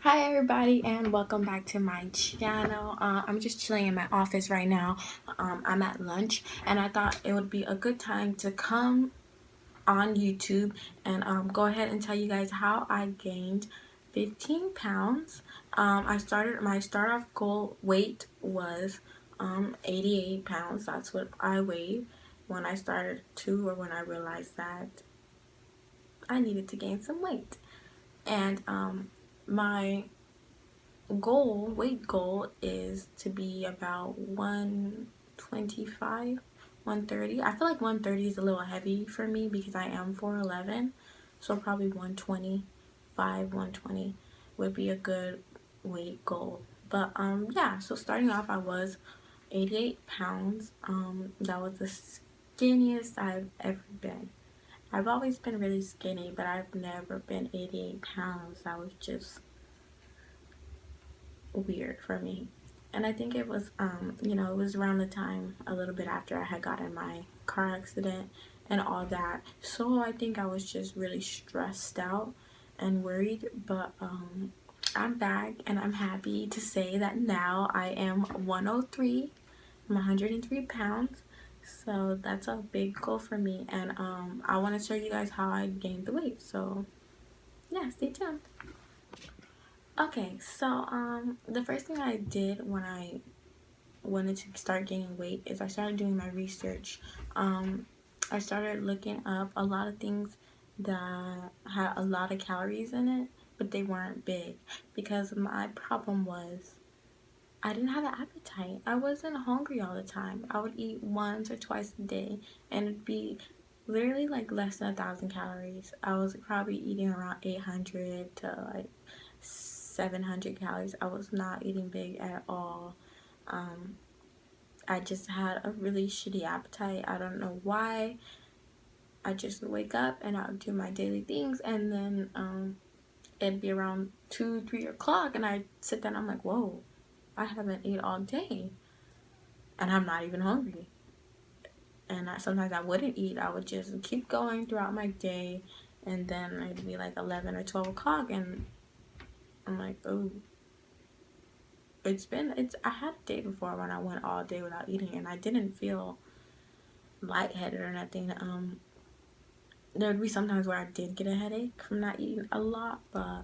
Hi everybody and welcome back to my channel. I'm just chilling in my office right now. I'm at lunch and I thought it would be a good time to come on YouTube and go ahead and tell you guys how I gained 15 pounds. My start off goal weight was 88 pounds. That's what I weighed when I started when I realized that I needed to gain some weight. And my weight goal is to be about 125, 130. I feel like 130 is a little heavy for me because I am 4'11", so probably 125, 120 would be a good weight goal. But yeah, so starting off I was 88 pounds. That was the skinniest I've ever been. I've always been really skinny, but I've never been 88 pounds. That was just weird for me. And I think it was it was around the time a little bit after I had gotten my car accident and all that, so I think I was just really stressed out and worried. But I'm back and I'm happy to say that now I am 103. I'm 103 pounds, so that's a big goal for me. And I want to show you guys how I gained the weight, so yeah, stay tuned. Okay, so the first thing I did when I wanted to start gaining weight is I started doing my research. I started looking up a lot of things that had a lot of calories in it, but they weren't big, because my problem was I didn't have an appetite. I wasn't hungry all the time. I would eat once or twice a day and it'd be literally like less than 1,000 calories. I was probably eating around 800 to like 700 calories. I was not eating big at all. I just had a really shitty appetite. I don't know why. I just would wake up and I would do my daily things, and then it'd be around 2-3 o'clock and I'd sit down and I'm like, whoa, I haven't ate all day and I'm not even hungry. And sometimes I wouldn't eat. I would just keep going throughout my day, and then it'd be like 11 or 12 o'clock and I'm like, oh, I had a day before when I went all day without eating and I didn't feel lightheaded or nothing. There would be sometimes where I did get a headache from not eating a lot, but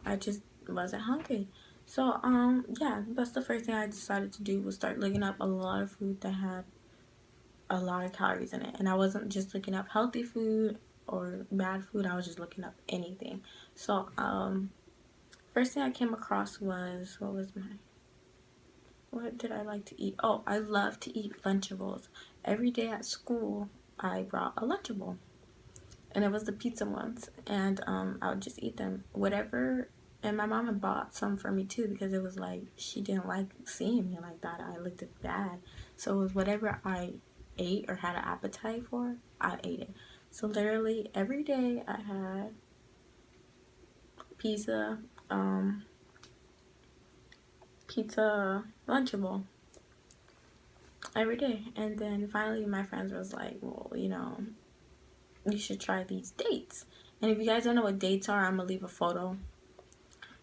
I just wasn't hungry. So yeah, that's the first thing I decided to do, was start looking up a lot of food that had a lot of calories in it. And I wasn't just looking up healthy food or bad food, I was just looking up anything. So first thing I came across was, what did I like to eat? Oh, I love to eat Lunchables. Every day at school I brought a Lunchable, and it was the pizza ones, and I would just eat them, whatever. And my mom had bought some for me too, because it was like she didn't like seeing me like that. I looked bad, so it was whatever I ate or had an appetite for, I ate it. So literally every day I had pizza Lunchable every day. And then finally my friends was like, well, you should try these dates. And if you guys don't know what dates are, I'm gonna leave a photo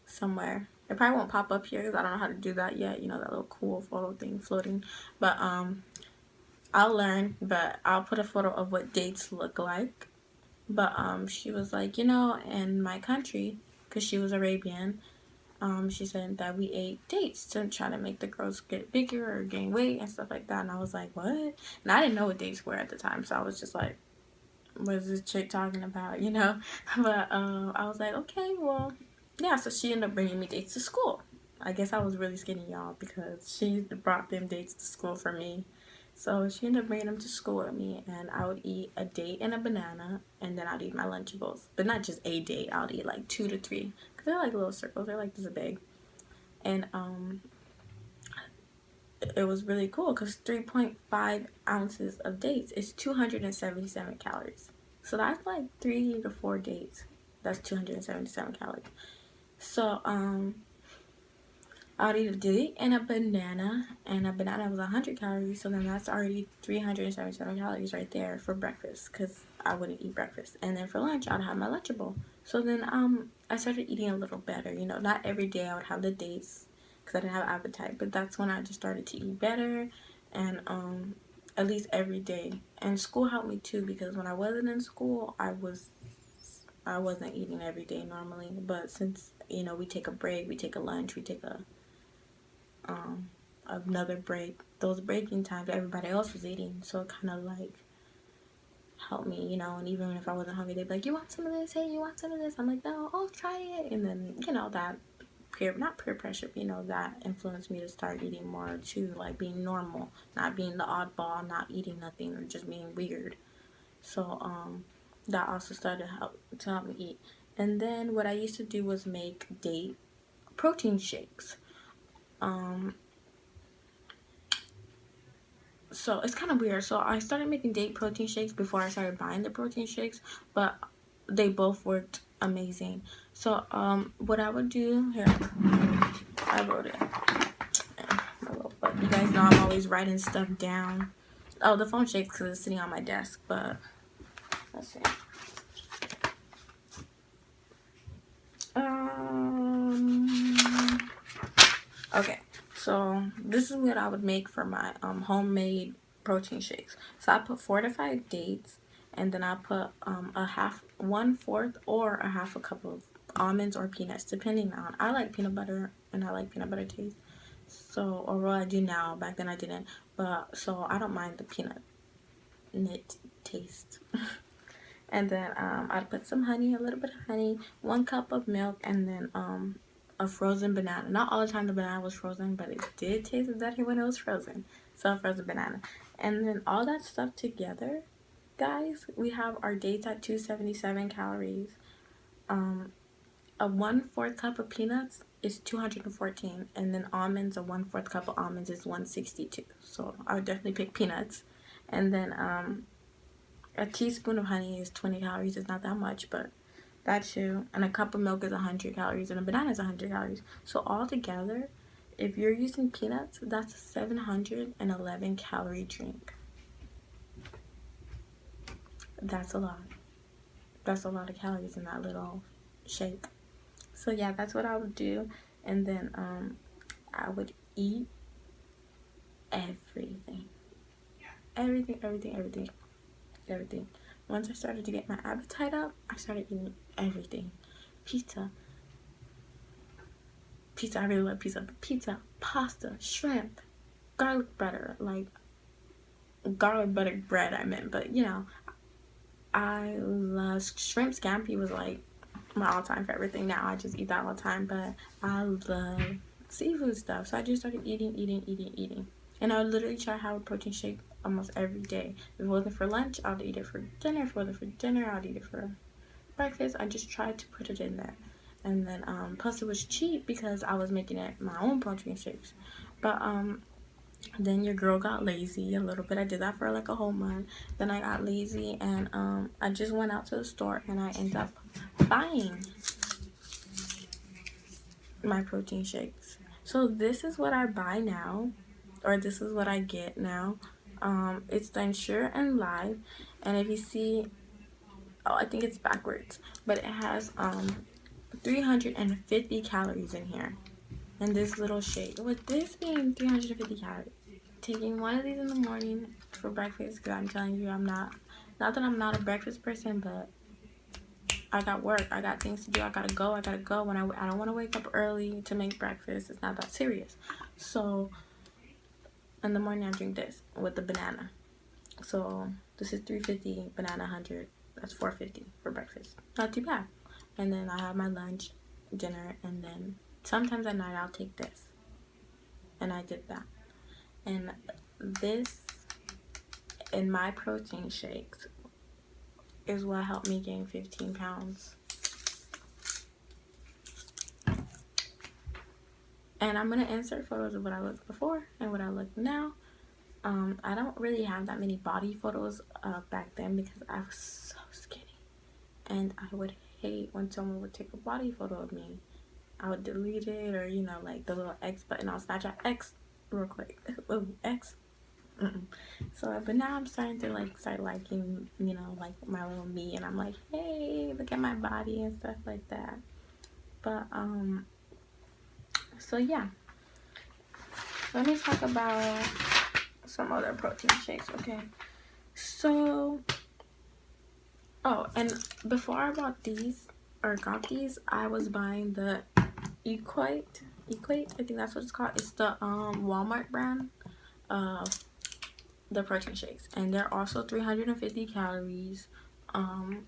somewhere. It probably won't pop up here because I don't know how to do that yet, that little cool photo thing floating. But I'll learn. But I'll put a photo of what dates look like. But she was like, in my country, because she was Arabian, she said that we ate dates to try to make the girls get bigger or gain weight and stuff like that. And I was like, what? And I didn't know what dates were at the time, so I was just like, what is this chick talking about, But I was like, okay, well, yeah. So she ended up bringing me dates to school. I guess I was really skinny, y'all, because she brought them dates to school for me. So she ended up bringing them to school with me, and I would eat a date and a banana, and then I'd eat my Lunchables. But not just a date, I would eat like 2 to 3, because they're like little circles, they're like this big. And it was really cool, because 3.5 ounces of dates is 277 calories. So that's like 3 to 4 dates. That's 277 calories. So I would eat a date and a banana was 100 calories, so then that's already 377 calories right there for breakfast, because I wouldn't eat breakfast. And then for lunch, I'd have my Lunchable, So then I started eating a little better. You know, not every day I would have the dates because I didn't have appetite, but that's when I just started to eat better, and at least every day. And school helped me too, because when I wasn't in school, I wasn't eating every day normally. But since, you know, we take a break, we take a lunch, we take a another break, those breaking times everybody else was eating, so it kind of like helped me, you know. And even if I wasn't hungry, they'd be like, you want some of this? Hey, you want some of this? I'm like, no, oh, try it. And then, you know, that not peer pressure, but, you know, that influenced me to start eating more too, like being normal, not being the oddball, not eating nothing, or just being weird. So that also started to help me eat. And then what I used to do was make date protein shakes. So it's kind of weird. So I started making date protein shakes before I started buying the protein shakes, but they both worked amazing. So what I would do here, I wrote it. You guys know I'm always writing stuff down. Oh, the phone shakes because it's sitting on my desk, but let's see. Okay, so this is what I would make for my homemade protein shakes. So I put fortified dates, and then I put one fourth or a half a cup of almonds or peanuts, depending on. I like peanut butter, and I like peanut butter taste. So, or what I do now. Back then I didn't, but so I don't mind the peanut nut taste. And then I'd put some honey, a little bit of honey, 1 cup of milk, and then a frozen banana. Not all the time the banana was frozen, but it did taste exactly when it was frozen. So a frozen banana. And then all that stuff together, guys, we have our dates at 277 calories. A 1/4 cup of peanuts is 214, and then almonds, a 1/4 cup of almonds is 162. So I would definitely pick peanuts. And then a teaspoon of honey is 20 calories. It's not that much, but that too. And a cup of milk is 100 calories, and a banana is 100 calories. So all together, if you're using peanuts, that's a 711 calorie drink. That's a lot. That's a lot of calories in that little shake. So yeah, that's what I would do. And then I would eat everything. Everything. Once I started to get my appetite up, I started eating everything. Pizza. I really love pizza. Pizza, pasta, shrimp, garlic butter, like garlic butter bread I meant, but you know, I love shrimp scampi was like my all-time favorite thing. Now I just eat that all the time, but I love seafood stuff. So I just started eating. And I would literally try to have a protein shake almost every day. If it wasn't for lunch, I'd eat it for dinner. If it wasn't for dinner, I'd eat it for breakfast. I just tried to put it in there. And then plus it was cheap because I was making it my own protein shakes. But then your girl got lazy a little bit. I did that for like a whole month. Then I got lazy, and I just went out to the store, and I ended up buying my protein shakes. So this is what I buy now, or this is what I get now. It's the Ensure and Live, and if you see, oh, I think it's backwards, but it has 350 calories in here. And this little shake, with this being 350 calories, taking one of these in the morning for breakfast, because I'm telling you, not that I'm not a breakfast person, but I got work, I got things to do, I gotta go. When I don't want to wake up early to make breakfast. It's not that serious. So in the morning I drink this with the banana. So this is 350, banana 100, that's 450 for breakfast. Not too bad. And then I have my lunch, dinner, and then sometimes at night I'll take this. And I did that. And this in my protein shakes is what helped me gain 15 pounds. And I'm going to insert photos of what I looked before and what I look now. I don't really have that many body photos back then because I was so skinny. And I would hate when someone would take a body photo of me. I would delete it, or, you know, like the little X button on Snapchat. X real quick. X. So, but now I'm starting to like start liking, you know, like my little me, and I'm like, hey, look at my body and stuff like that. But so yeah, let me talk about some other protein shakes. Okay, so oh, and before I bought these or got these, I was buying the Equate, I think that's what it's called. It's the Walmart brand of the protein shakes, and they're also 350 calories. um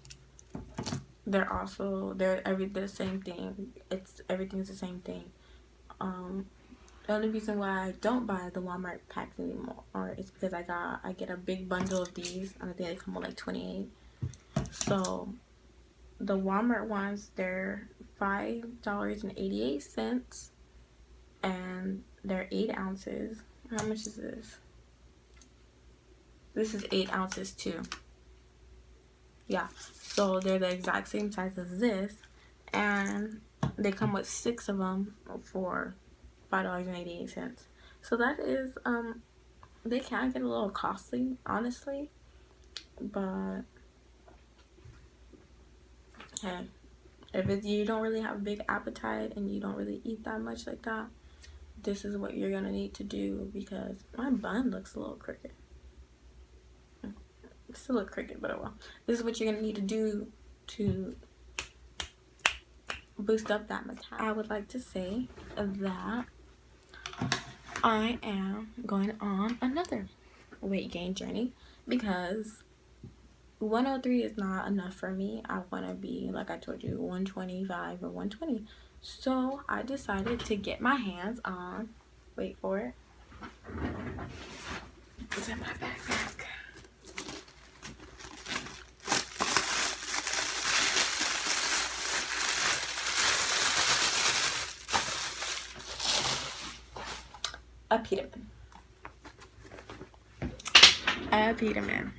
they're the same thing. Everything's the same thing. The only reason why I don't buy the Walmart packs anymore is because I get a big bundle of these, and I think they come with like 28. So the Walmart ones, they're $5.88, and they're 8 ounces. How much is this? This is 8 ounces too. Yeah, so they're the exact same size as this, and they come with 6 of them for $5.88. So that is they can get a little costly, honestly, but hey, if you don't really have a big appetite and you don't really eat that much like that, this is what you're gonna need to do, because my bun looks a little crooked. It still look crooked, but oh well. This is what you're gonna need to do to boost up that metabolism. I would like to say that I am going on another weight gain journey, because 103 is not enough for me. I want to be, like I told you, 125 or 120. So I decided to get my hands on, wait for it, it's in my backpack. Apetamin.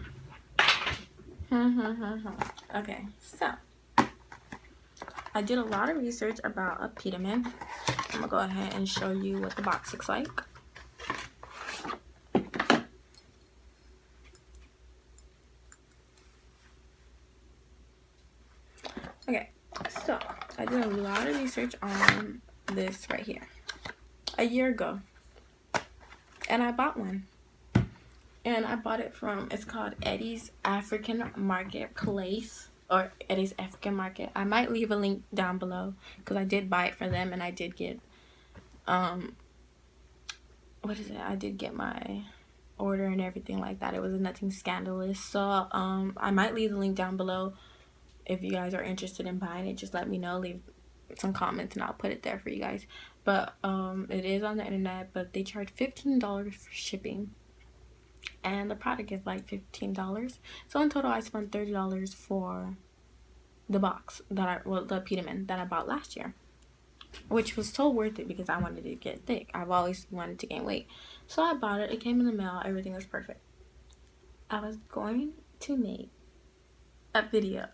Okay, so I did a lot of research about Apetamin. I'm gonna go ahead and show you what the box looks like. Okay, so I did a lot of research on this right here a year ago, and I bought one. And I bought it from, it's called Eddie's African Marketplace, or Eddie's African Market. I might leave a link down below, because I did buy it for them, and I did get I did get my order and everything like that. It was nothing scandalous. So I might leave the link down below. If you guys are interested in buying it, just let me know. Leave some comments and I'll put it there for you guys. But it is on the internet, but they charge $15 for shipping, and the product is like $15. So in total I spent $30 for the box the Apetamin that I bought last year, which was so worth it because I wanted to get thick. I've always wanted to gain weight. So I bought it. It came in the mail. Everything was perfect. I was going to make a video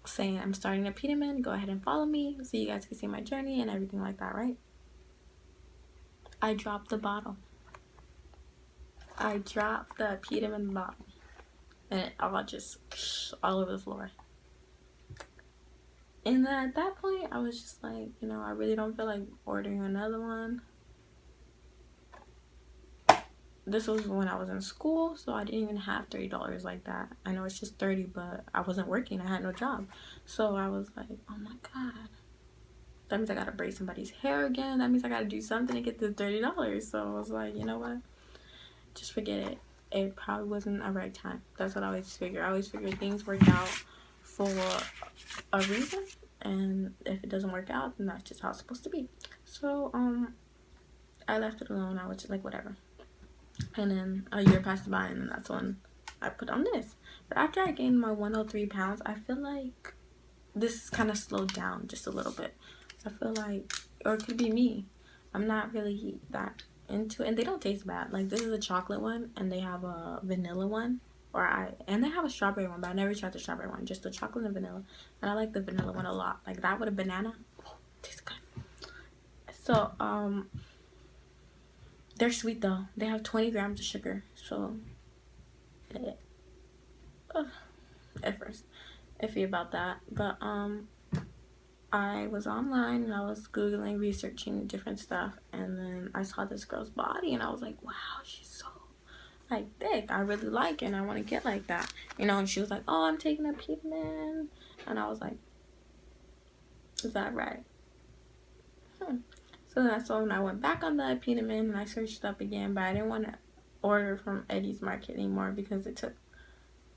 saying I'm starting Apetamin. Go ahead and follow me so you guys can see my journey and everything like that, right? I dropped the bottle. I dropped the Apetamin bottle, and it all just all over the floor. And then at that point, I was just like, you know, I really don't feel like ordering another one. This was when I was in school, so I didn't even have $30 like that. I know it's just 30, but I wasn't working. I had no job. So I was like, oh my God. That means I gotta braid somebody's hair again. That means I gotta do something to get this $30. So I was like, you know what? Just forget it. It probably wasn't a right time. That's what I always figure. I always figure things work out for a reason, and if it doesn't work out, then that's just how it's supposed to be. So I left it alone. I was just like, whatever. And then a year passed by, and then that's when I put on this. But after I gained my 103 pounds, I feel like this kind of slowed down just a little bit. I feel like, or it could be me, I'm not really that into it. And they don't taste bad. Like, this is a chocolate one, and they have a vanilla one, and they have a strawberry one, but I never tried the strawberry one, just the chocolate and vanilla. And I like the vanilla one a lot. Like that with a banana, tastes good. So They're sweet though. They have 20 grams of sugar. So, at first, iffy about that. But, I was online and I was Googling, researching different stuff. And then I saw this girl's body and I was like, wow, she's so, like, thick. I really like it and I want to get like that. You know, and she was like, oh, I'm taking Apetamin. And I was like, is that right? So that's when I went back on the Apetamin and I searched it up again, but I didn't want to order from Eddie's Market anymore because it took,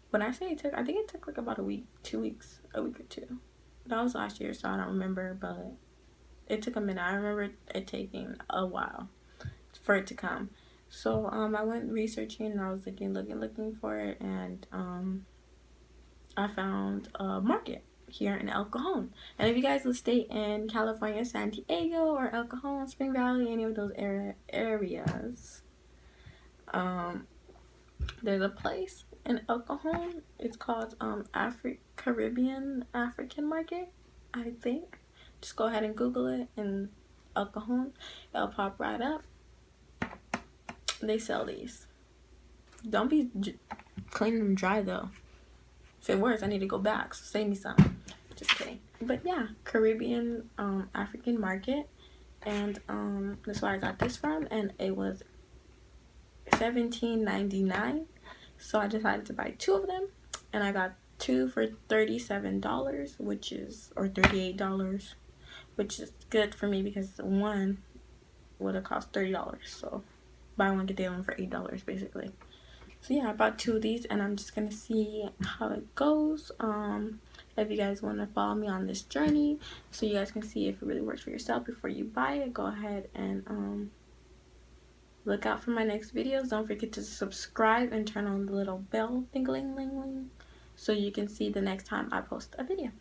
when I say it took, I think it took like about a week, 2 weeks, a week or two. That was last year, so I don't remember, but it took a minute. I remember it taking a while for it to come. So I went researching and I was looking for it, and I found a market here in El Cajon. And if you guys will stay in California, San Diego, or El Cajon, Spring Valley, any of those areas, there's a place in El Cajon. It's called Caribbean African Market, I think. Just go ahead and Google it in El Cajon. It'll pop right up. They sell these. Don't be cleaning them dry though. If it works, I need to go back, so save me some. Just kidding. But yeah, Caribbean African Market, and that's where I got this from, and it was $17.99. So I decided to buy 2 of them, and I got 2 for $37, or $38, which is good for me because one would have cost $30. So buy one get the other one for $8 basically. So yeah, I bought 2 of these and I'm just gonna see how it goes. If you guys want to follow me on this journey so you guys can see if it really works for yourself before you buy it, go ahead and look out for my next videos. Don't forget to subscribe and turn on the little bell, ding-a-ling-ling-ling, so you can see the next time I post a video.